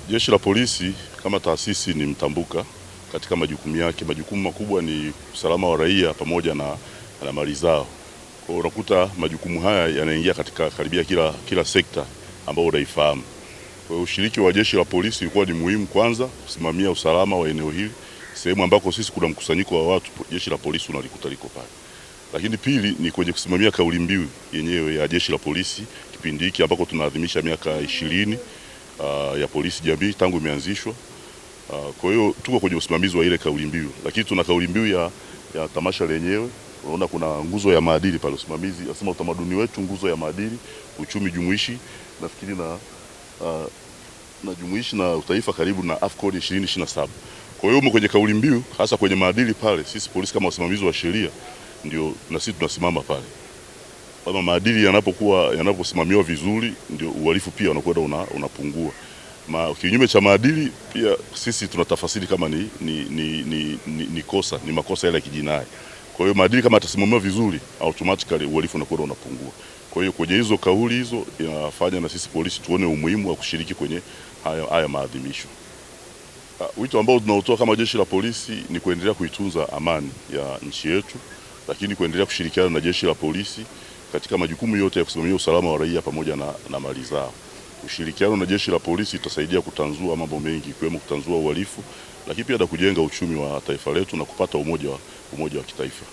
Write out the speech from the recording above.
Jeshi la polisi kama taasisi ni mtambuka katika majukumu yake. Majukumu makubwa ni usalama wa raia pamoja na mali zao. Kwa hiyo unakuta majukumu haya yanaingia katika karibia kila sekta ambayo unaifahamu. Kwa hiyo ushiriki wa jeshi la polisi ulikuwa ni muhimu, kwanza kusimamia usalama wa eneo hili, sehemu ambako sisi kuna mkusanyiko wa watu, jeshi la polisi unalikuta liko pale. Lakini pili ni kwenye kusimamia kauli mbiu yenyewe ya jeshi la polisi kipindi hiki ambako tunaadhimisha miaka 20 ya polisi jamii tangu imeanzishwa. Kwa hiyo tuko kwenye usimamizi wa ile kauli mbiu, lakini tuna kauli mbiu ya tamasha lenyewe. Unaona kuna nguzo ya maadili pale, usimamizi nasema utamaduni wetu, nguzo ya maadili, uchumi jumuishi, nafikiri na jumuishi na utaifa karibu na AFCON 2027. Kwa hiyo kwenye kauli mbiu hasa kwenye maadili pale, sisi polisi kama wasimamizi wa sheria ndio na sisi tunasimama pale. Kama maadili yanaposimamiwa vizuri, ndio uhalifu pia unakwenda unapungua. Kinyume cha maadili pia sisi tunatafasiri kama ni kosa, ni makosa yale ya kijinai. Kwa hiyo maadili kama yatasimamiwa vizuri, automatically uhalifu unakwenda unapungua. Kwa hiyo kwenye hizo kauli hizo inafanya na sisi polisi tuone umuhimu wa kushiriki kwenye haya maadhimisho. Wito ambao tunaotoa kama jeshi la polisi ni kuendelea kuitunza amani ya nchi yetu, lakini kuendelea kushirikiana na jeshi la polisi katika majukumu yote ya kusimamia usalama wa raia pamoja na mali zao. Ushirikiano na jeshi la polisi utasaidia kutanzua mambo mengi, ikiwemo kutanzua uhalifu, lakini pia na kujenga uchumi wa taifa letu na kupata umoja wa kitaifa.